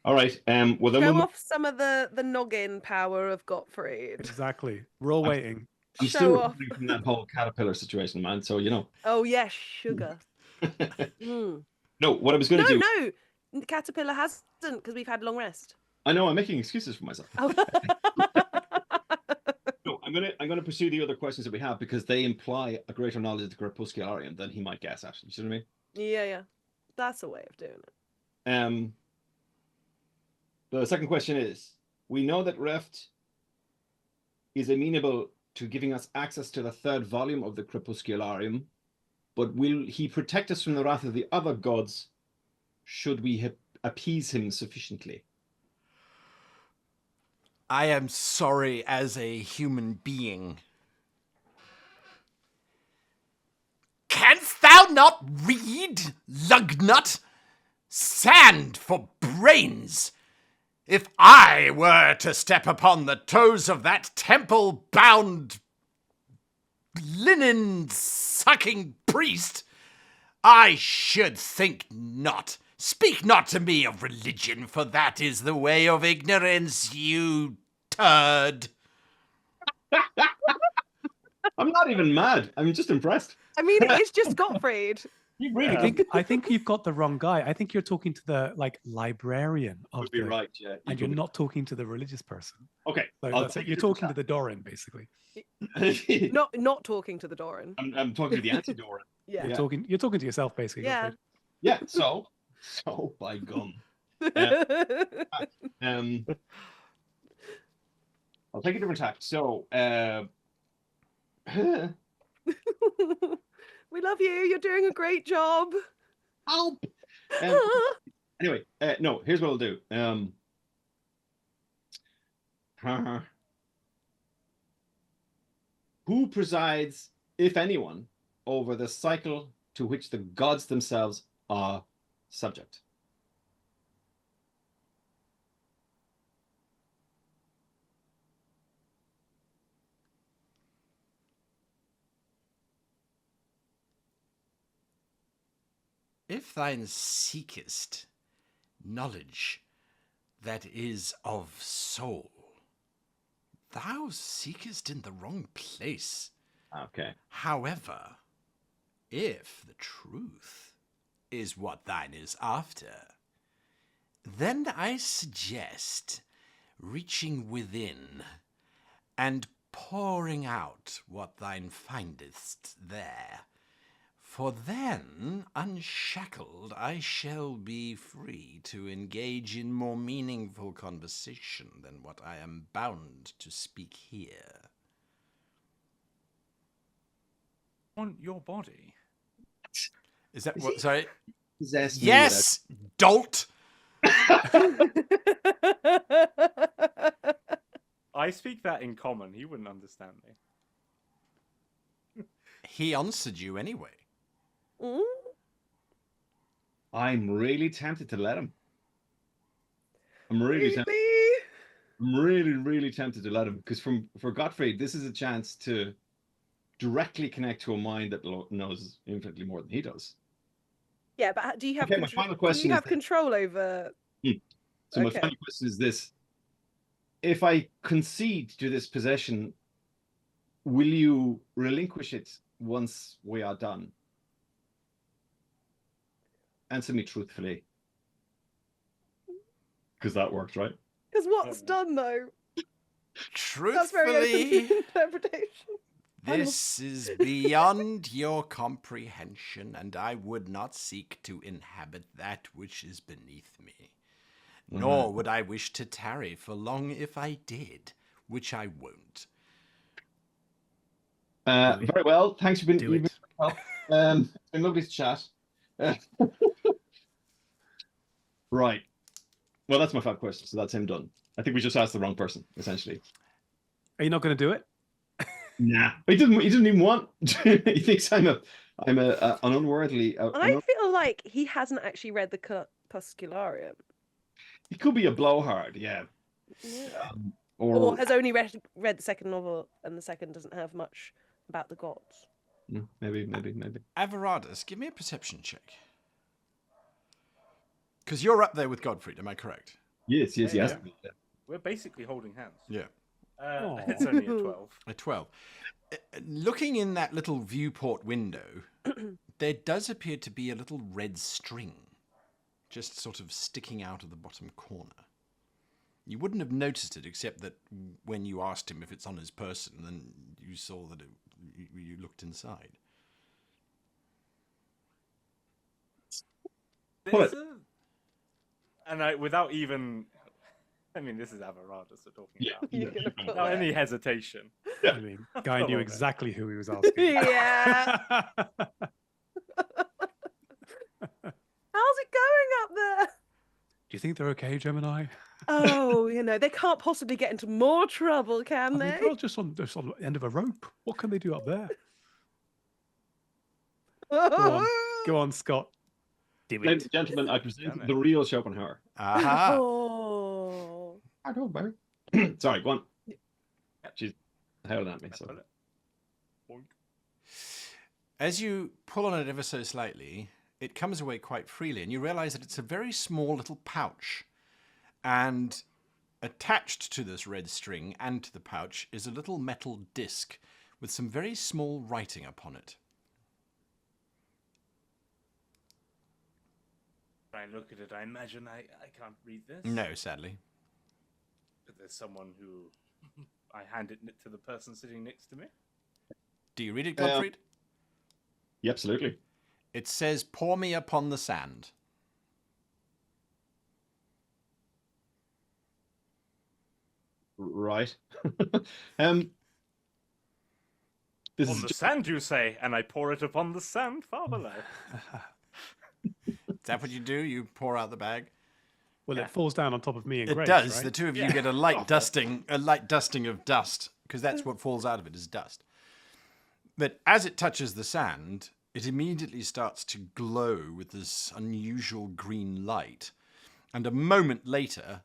All right. Well, then Show off some of the noggin power of Gottfried. Exactly. We're all waiting. I'm Show still off. recovering from that whole caterpillar situation, man. So Oh yes, sugar. No, what I was going to do. No, the caterpillar hasn't, because we've had long rest. I know I'm making excuses for myself. Oh. No, I'm gonna pursue the other questions that we have because they imply a greater knowledge of the Crepuscularium than he might guess at. You see what I mean? Yeah. That's a way of doing it. The second question is: we know that Reft is amenable to giving us access to the third volume of the Crepuscularium, but will he protect us from the wrath of the other gods should we appease him sufficiently? I am sorry as a human being. Canst thou not read, lugnut? Sand for brains! If I were to step upon the toes of that temple-bound, linen-sucking priest, I should think not. Speak not to me of religion, for that is the way of ignorance, you turd. I'm not even mad. I'm just impressed. I mean, it's just Gottfried. You really I think you've got the wrong guy. I think you're talking to the librarian of would be right, yeah. and you're not talking to the religious person. Okay. So that's it. You're talking to the Doran, basically. Not talking to the Doran. I'm talking to the anti-Doran. Yeah. You're talking to yourself, basically. Yeah. Yeah. So by gum. I'll take a different tack. So We love you. You're doing a great job. help. Anyway, no, here's what I'll do. Who presides, if anyone, over the cycle to which the gods themselves are subject? If thine seekest knowledge that is of soul, thou seekest in the wrong place. Okay. However, if the truth is what thine is after, then I suggest reaching within and pouring out what thine findest there. For then, unshackled, I shall be free to engage in more meaningful conversation than what I am bound to speak here. On your body. Is that Is what? he Sorry. Possess me Yes, dolt. I speak that in common. He wouldn't understand me. He answered you anyway. Mm? I'm really tempted to let him. I'm really tempted. Really? I'm really, really tempted to let him, because for Gottfried, this is a chance to directly connect to a mind that knows infinitely more than he does. Yeah, but do you have Okay, my final question do you is have that- control over? So my Okay. final question is this: if I concede to this possession, will you relinquish it once we are done? Answer me truthfully, because that works, right? Because what's done though? That's very Truthfully, open interpretation. this is beyond your comprehension, and I would not seek to inhabit that which is beneath me. Nor would I wish to tarry for long if I did, which I won't. Very well. Thanks for being Do it. help. It's been lovely to chat. Right. Well, that's my 5 questions, so that's him done. I think we just asked the wrong person, essentially. Are you not going to do it? Nah, he didn't even want. He thinks I'm an unworldly. I feel like he hasn't actually read the Crepuscularium. He could be a blowhard, yeah. Yeah. Or Or has only read the second novel, and the second doesn't have much about the gods. maybe. Avaradus, give me a perception check. Because you're up there with Godfrey, am I correct? Yes. Yeah. We're basically holding hands. Yeah. It's only a 12. A 12. Looking in that little viewport window, there does appear to be a little red string just sort of sticking out of the bottom corner. You wouldn't have noticed it except that when you asked him if it's on his person, then you saw that you looked inside. Without even... I mean, this is Avaradus we're talking about. You're gonna put Without that. any hesitation. I mean, guy Come knew on, then. exactly who he was asking. Yeah. How's it going up there? Do you think they're okay, Gemini? Oh, they can't possibly get into more trouble, can I they? mean, they're just on the end of a rope. What can they do up there? Go on, Scott. Do Ladies it. and gentlemen, I present the real Schopenhauer. Aha! Oh. I know, Barry. Sorry, go on. She's howling at me. So. Boink. As you pull on it ever so slightly, it comes away quite freely, and you realize that it's a very small little pouch. And attached to this red string and to the pouch is a little metal disc with some very small writing upon it. I look at it, I imagine I can't read this. No, sadly. But there's someone who... I hand it to the person sitting next to me. Do you read it, Gottfried? Yeah, absolutely. It says, "Pour me upon the sand." Right. This On is the just, sand, you say, and I pour it upon the sand far below. Is that what you do? You pour out the bag? Well, it falls down on top of me and It Grace, does. right? The two of you Yeah. get a light dusting of dust, because that's what falls out of it is dust. But as it touches the sand, it immediately starts to glow with this unusual green light. And a moment later,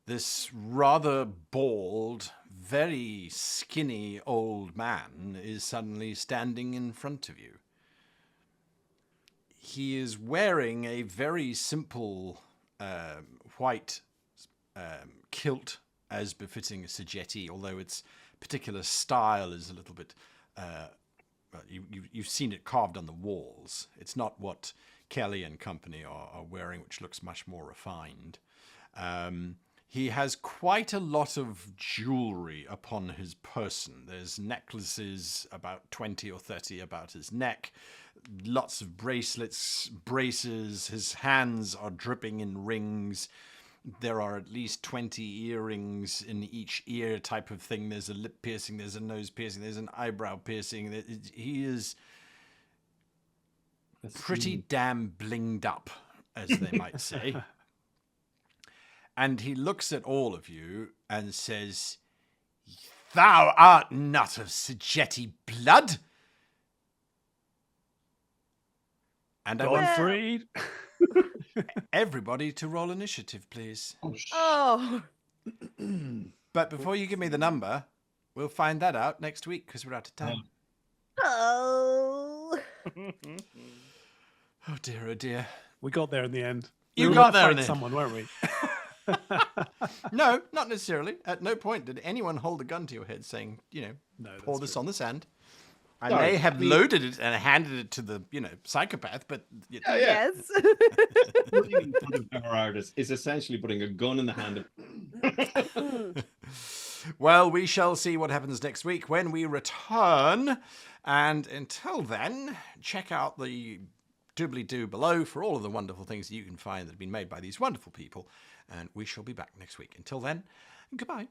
this rather bald, very skinny old man is suddenly standing in front of you. He is wearing a very simple white kilt, as befitting a Sagetti, although its particular style is a little bit... you've seen it carved on the walls. It's not what Kelly and company are wearing, which looks much more refined. He has quite a lot of jewelry upon his person. There's necklaces, about 20 or 30 about his neck, lots of bracelets, braces. His hands are dripping in rings. There are at least 20 earrings in each ear type of thing. There's a lip piercing, there's a nose piercing, there's an eyebrow piercing. He is pretty damn blinged up, as they might say. And he looks at all of you and says, "Thou art not of Sagetti blood." And I want Freed. everybody to roll initiative, please. Oh, But before you give me the number, we'll find that out next week because we're out of time. oh. Oh dear, oh dear. We got there in the end. You We were got gonna there in fight the end. someone, weren't we? No, not necessarily. At no point did anyone hold a gun to your head saying, No, pour that's this true. on the sand. I Sorry, may have loaded it and handed it to the, psychopath, but Yeah. Yes. Putting in front of our artist is essentially putting a gun in the hand of. well, we shall see what happens next week when we return. And until then, check out the doobly-doo below for all of the wonderful things that you can find that have been made by these wonderful people. And we shall be back next week. Until then, goodbye.